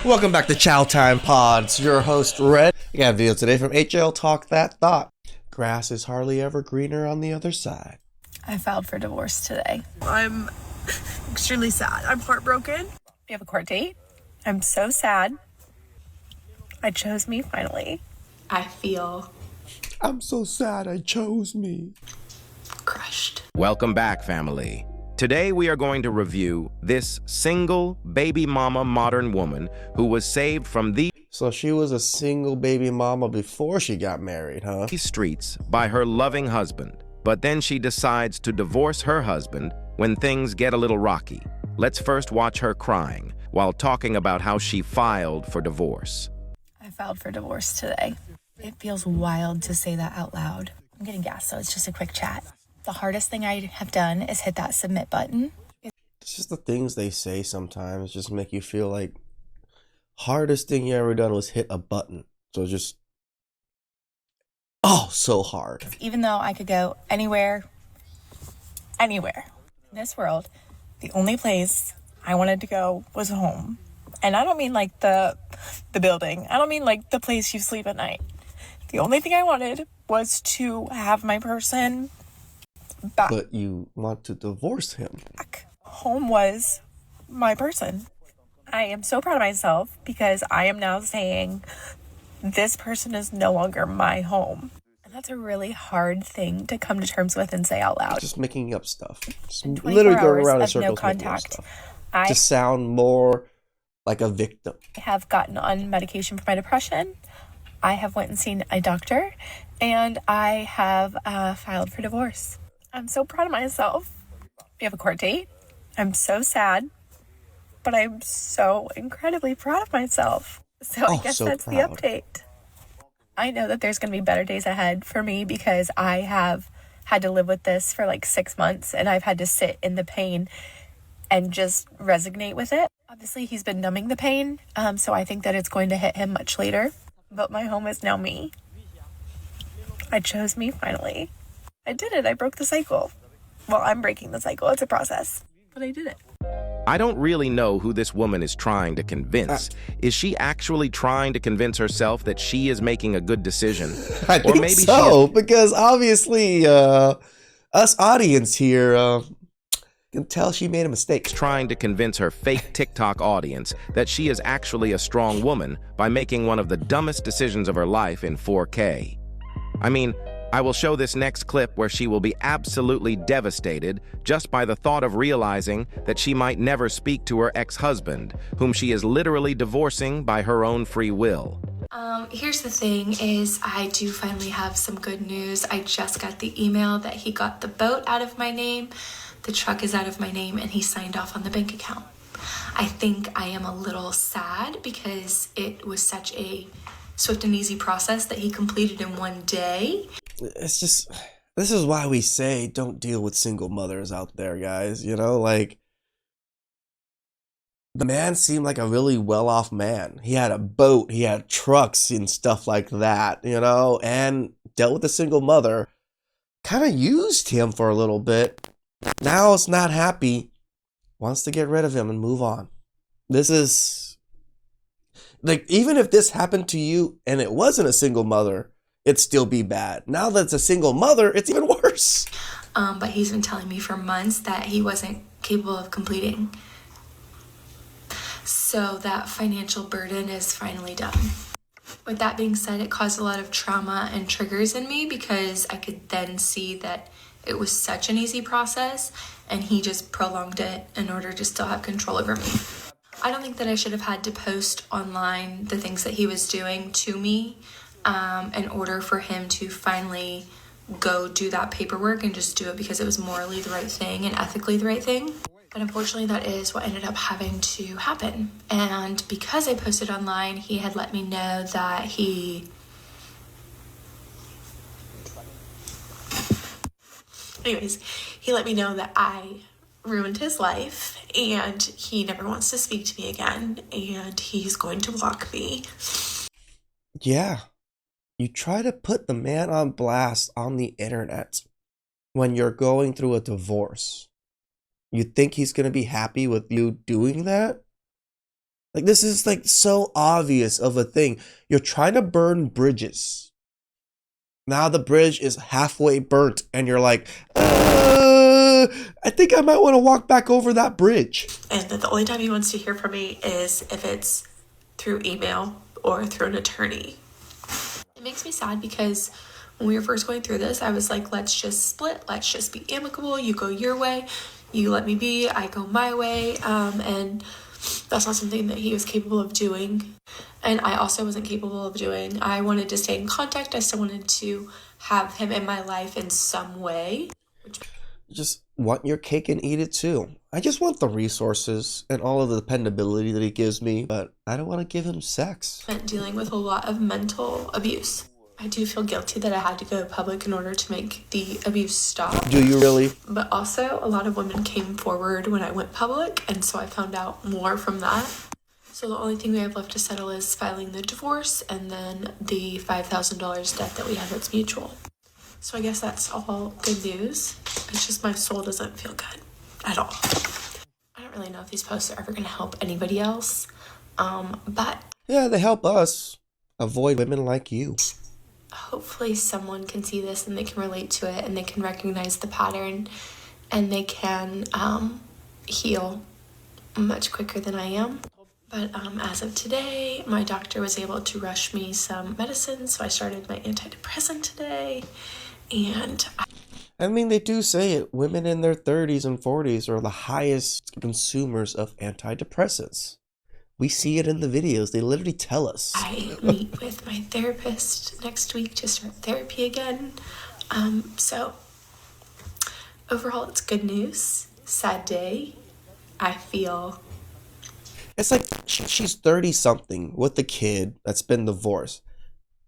Welcome back to Chow Time Pods. Your host Red. I got a video today from TalkThatThought. Grass is hardly ever greener on the other side. I filed for divorce today. I'm extremely sad. I'm heartbroken. We have a court date. I'm so sad. I chose me finally. I feel I'm so sad I chose me. crushed. Welcome back, family. Today we are going to review this single baby mama modern woman who was saved from these So she was a single baby mama before she got married, huh? streets by her loving husband. But then she decides to divorce her husband when things get a little rocky. Let's first watch her crying while talking about how she filed for divorce. I filed for divorce today. It feels wild to say that out loud. I'm getting gas, so it's just a quick chat. The hardest thing I have done is hit that submit button. It's just the things they say sometimes just make you feel like hardest thing you ever done was hit a button. So just, so hard. Even though I could go anywhere in this world, the only place I wanted to go was home. And I don't mean like the building. I don't mean like the place you sleep at night. The only thing I wanted was to have my person back. But you want to divorce him. Home was my person. I am so proud of myself because I am now saying this person is no longer my home. And that's a really hard thing to come to terms with and say out loud. Just making up stuff. Just In 24 literally going hours around in of circles no making up contact, stuff. I To sound more like a victim. have gotten on medication for my depression. I have went and seen a doctor, and I have filed for divorce. I'm so proud of myself. We have a court date. I'm so sad, but I'm so incredibly proud of myself. So I guess so that's proud. the update. I know that there's going to be better days ahead for me because I have had to live with this for like 6 months, and I've had to sit in the pain and just resignate with it. Obviously, he's been numbing the pain, so I think that it's going to hit him much later. But my home is now me. I chose me finally. I did it. I broke the cycle. Well, I'm breaking the cycle. It's a process, but I did it. I don't really know who this woman is trying to convince. Is she actually trying to convince herself that she is making a good decision? I think so, because obviously us audience here can tell she made a mistake. Trying to convince her fake TikTok audience that she is actually a strong woman by making one of the dumbest decisions of her life in 4K. I mean, I will show this next clip where she will be absolutely devastated just by the thought of realizing that she might never speak to her ex-husband, whom she is literally divorcing by her own free will. Here's the thing is I do finally have some good news. I just got the email that he got the boat out of my name, the truck is out of my name, and he signed off on the bank account. I think I am a little sad because it was such a swift and easy process that he completed in one day. It's just, this is why we say don't deal with single mothers out there, guys. You know, like, the man seemed like a really well-off man. He had a boat, he had trucks and stuff like that, you know, and dealt with a single mother. Kind of used him for a little bit. Now it's not happy. Wants to get rid of him and move on. This is, like, even if this happened to you and it wasn't a single mother, it'd still be bad. Now that it's a single mother, it's even worse. But he's been telling me for months that he wasn't capable of completing. So that financial burden is finally done. With that being said, it caused a lot of trauma and triggers in me because I could then see that it was such an easy process and he just prolonged it in order to still have control over me. I don't think that I should have had to post online the things that he was doing to me in order for him to finally go do that paperwork and just do it because it was morally the right thing and ethically the right thing. But unfortunately, that is what ended up having to happen. And because I posted online, he had let me know that he let me know that I ruined his life and he never wants to speak to me again and he's going to block me. Yeah. You try to put the man on blast on the internet when you're going through a divorce. You think he's going to be happy with you doing that? Like, this is like so obvious of a thing. You're trying to burn bridges. Now the bridge is halfway burnt and you're like, I think I might want to walk back over that bridge. And that the only time he wants to hear from me is if it's through email or through an attorney. It makes me sad because when we were first going through this, I was like, let's just split. Let's just be amicable. You go your way. You let me be. I go my way. And that's not something that he was capable of doing. And I also wasn't capable of doing. I wanted to stay in contact. I still wanted to have him in my life in some way. Just want your cake and eat it too. I just want the resources and all of the dependability that he gives me, but I don't want to give him sex. And dealing with a lot of mental abuse. I do feel guilty that I had to go public in order to make the abuse stop. Do you really? But also, a lot of women came forward when I went public, and so I found out more from that. So the only thing we have left to settle is filing the divorce and then the $5,000 debt that we have that's mutual. So I guess that's all good news. It's just my soul doesn't feel good at all. I don't really know if these posts are ever going to help anybody else, but yeah, they help us avoid women like you. Hopefully someone can see this and they can relate to it and they can recognize the pattern and they can heal much quicker than I am. But as of today, my doctor was able to rush me some medicine, so I started my antidepressant today. And I mean, they do say it. Women in their 30s and 40s are the highest consumers of antidepressants. We see it in the videos. They literally tell us. I meet with my therapist next week to start therapy again. So overall, it's good news. Sad day. I feel... It's like she's 30-something with a kid that's been divorced.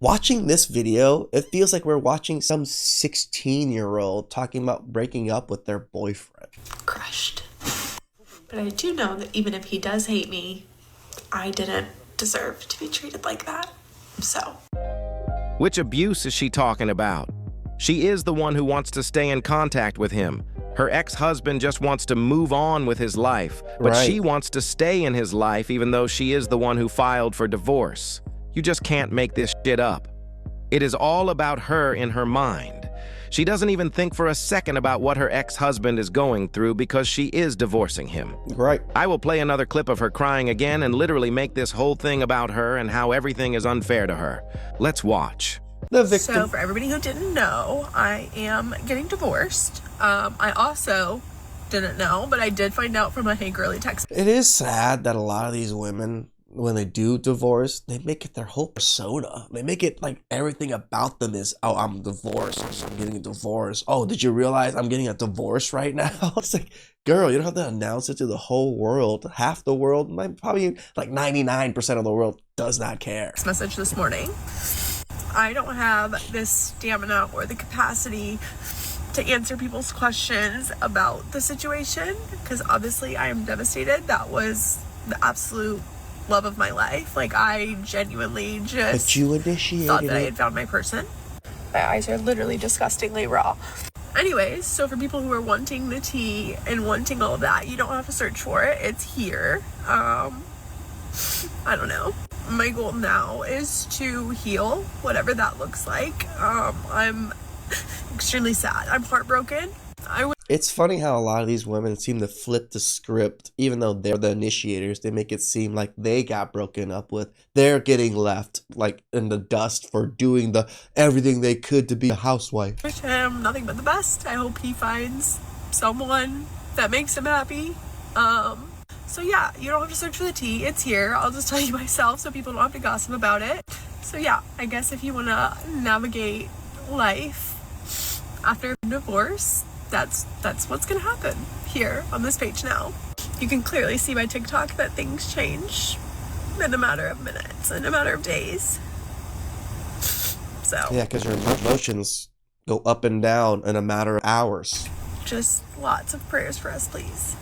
Watching this video, it feels like we're watching some 16-year-old talking about breaking up with their boyfriend. Crushed. But I do know that even if he does hate me, I didn't deserve to be treated like that. So. Which abuse is she talking about? She is the one who wants to stay in contact with him. Her ex-husband just wants to move on with his life, but Right. She wants to stay in his life even though she is the one who filed for divorce. You just can't make this shit up. It is all about her in her mind. She doesn't even think for a second about what her ex-husband is going through because she is divorcing him. Right. I will play another clip of her crying again and literally make this whole thing about her and how everything is unfair to her. Let's watch. The victim. So for everybody who didn't know, I am getting divorced. I also didn't know, but I did find out from a Hey Girly text. It is sad that a lot of these women, when they do divorce, they make it their whole persona. They make it like everything about them is, oh, I'm divorced. I'm getting a divorce. Oh, did you realize I'm getting a divorce right now? It's like, girl, you don't have to announce it to the whole world. Half the world, probably like 99% of the world does not care. Message this morning. I don't have the stamina or the capacity to answer people's questions about the situation because obviously I am devastated. That was the absolute love of my life. Like, I genuinely just But you initiated thought that I it. had found my person. My eyes are literally disgustingly raw. Anyways, so for people who are wanting the tea and wanting all of that, you don't have to search for it. It's here. I don't know. My goal now is to heal, whatever that looks like. I'm extremely sad. I'm heartbroken. It's funny how a lot of these women seem to flip the script, even though they're the initiators. They make it seem like they got broken up with. They're getting left like in the dust for doing the everything they could to be a housewife. wish him nothing but the best. I hope he finds someone that makes him happy. So yeah, you don't have to search for the tea. It's here. I'll just tell you myself so people don't have to gossip about it. So yeah, I guess if you want to navigate life after divorce, that's what's gonna happen here on this page now. You can clearly see by TikTok that things change in a matter of minutes, in a matter of days. So Yeah, because your emotions go up and down in a matter of hours. just lots of prayers for us, please.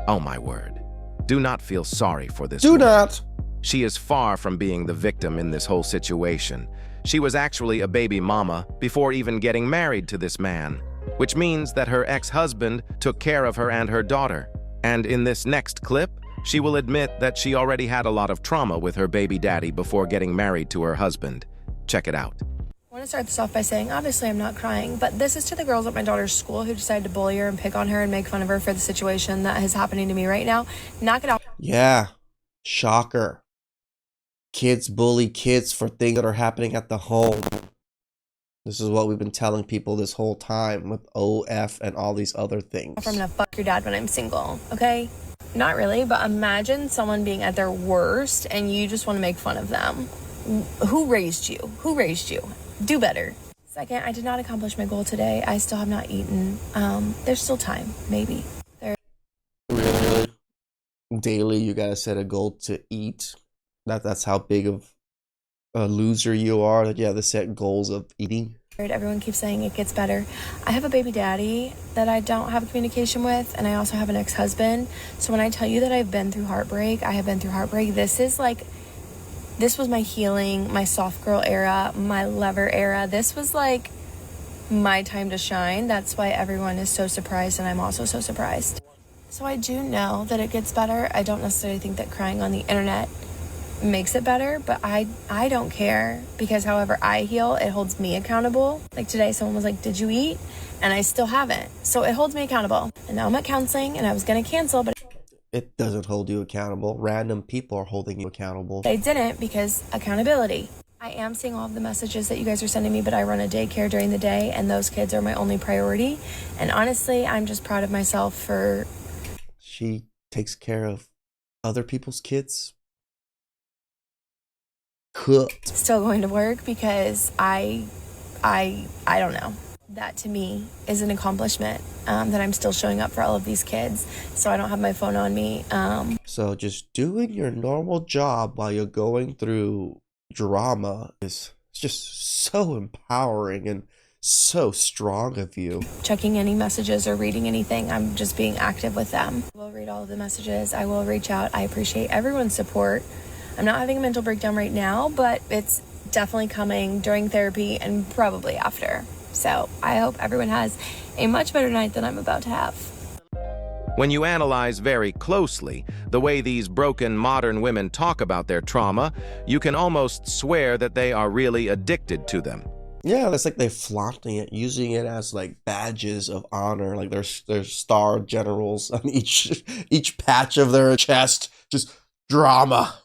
Oh my word. Do not feel sorry for this Do woman. not. She is far from being the victim in this whole situation. She was actually a baby mama before even getting married to this man, which means that her ex-husband took care of her and her daughter. And in this next clip, She will admit that she already had a lot of trauma with her baby daddy before getting married to her husband. Check it out. I want to start this off by saying, obviously I'm not crying, but this is to the girls at my daughter's school who decided to bully her and pick on her and make fun of her for the situation that is happening to me right now. Knock it out. Yeah. Shocker. Kids bully kids for things that are happening at the home. This is what we've been telling people this whole time with OF and all these other things. I'm gonna fuck your dad when I'm single, okay? Not really, but imagine someone being at their worst and you just want to make fun of them. Who raised you? Who raised you? Do better. Second, I did not accomplish my goal today. I still have not eaten. There's still time, maybe. Really? Daily, you gotta set a goal to eat. That's how big of a loser you are, that you have to set goals of eating. Everyone keeps saying it gets better. I have a baby daddy that I don't have communication with, and I also have an ex-husband. So when I tell you that I've been through heartbreak, I have been through heartbreak. This was my healing, my soft girl era, my lover era. This was like my time to shine. That's why everyone is so surprised, and I'm also so surprised. So I do know that it gets better. I don't necessarily think that crying on the internet makes it better, but I don't care, because however I heal, it holds me accountable. Like today, someone was like, did you eat? And I still haven't. So it holds me accountable. And now I'm at counseling, and I was going to cancel, but It doesn't hold you accountable. Random people are holding you accountable. they didn't, because accountability. I am seeing all of the messages that you guys are sending me, but I run a daycare during the day, and those kids are my only priority. And honestly, I'm just proud of myself for... She takes care of other people's kids. Cooked. still going to work, because I don't know. That to me is an accomplishment, that I'm still showing up for all of these kids. So I don't have my phone on me. So just doing your normal job while you're going through drama is just so empowering and so strong of you. Checking any messages or reading anything. I'm just being active with them. I will read all of the messages. I will reach out. I appreciate everyone's support. I'm not having a mental breakdown right now, but it's definitely coming during therapy and probably after. So I hope everyone has a much better night than I'm about to have. When you analyze very closely the way these broken modern women talk about their trauma, you can almost swear that they are really addicted to them. Yeah, that's like they're flaunting it, using it as like badges of honor. Like there's star generals on each patch of their chest. Just drama.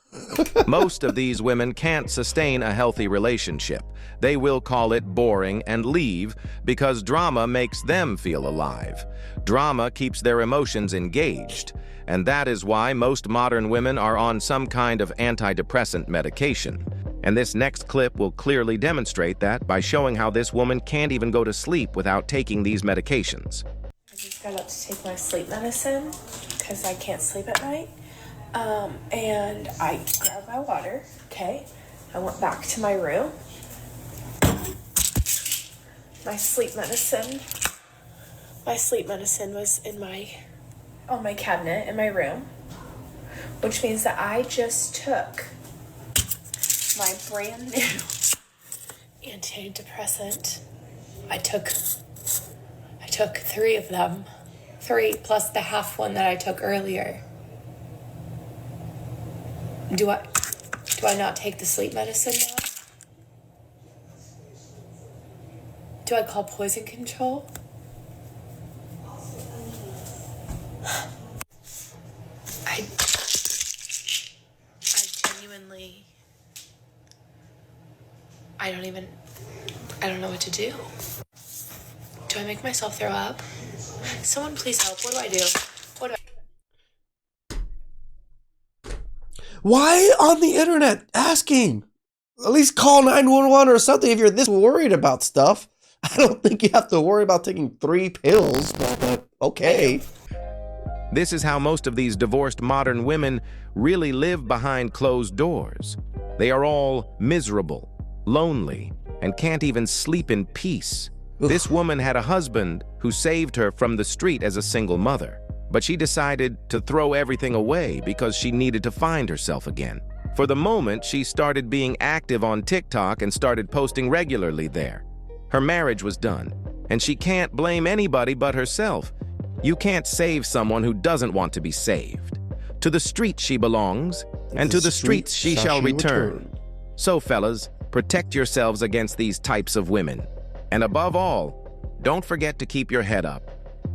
Most of these women can't sustain a healthy relationship. They will call it boring and leave because drama makes them feel alive. Drama keeps their emotions engaged, and that is why most modern women are on some kind of antidepressant medication. And this next clip will clearly demonstrate that by showing how this woman can't even go to sleep without taking these medications. I just got up to take my sleep medicine because I can't sleep at night. And I grabbed my water, okay? I went back to my room. My sleep medicine was on my cabinet in my room, which means that I just took my brand new antidepressant. I took 3 of them, 3 plus the half one that I took earlier. Do I not take the sleep medicine now? Do I call poison control? I genuinely, I don't know what to do. Do I make myself throw up? Someone please help. What do I do? Why on the internet asking? At least call 911 or something if you're this worried about stuff. I don't think you have to worry about taking 3 pills, but okay. This is how most of these divorced modern women really live behind closed doors. They are all miserable, lonely, and can't even sleep in peace. This woman had a husband who saved her from the street as a single mother, but she decided to throw everything away because she needed to find herself again. For the moment, she started being active on TikTok and started posting regularly there. Her marriage was done, and she can't blame anybody but herself. You can't save someone who doesn't want to be saved. To the street she belongs, and to the streets she shall return. So, fellas, protect yourselves against these types of women. And above all, don't forget to keep your head up.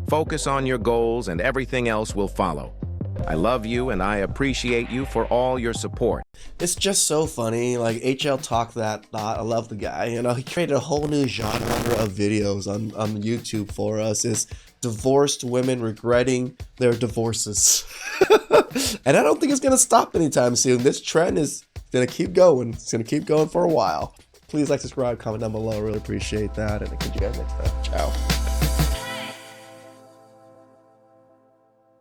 Focus on your goals and everything else will follow. I love you and I appreciate you for all your support. It's just so funny. Like, HL TalkThatThought, I love the guy. You know, he created a whole new genre of videos on YouTube for us. Is divorced women regretting their divorces. And I don't think it's going to stop anytime soon. This trend is going to keep going. It's going to keep going for a while. Please like, subscribe, comment down below. I really appreciate that. And I'll catch you guys next time. Ciao.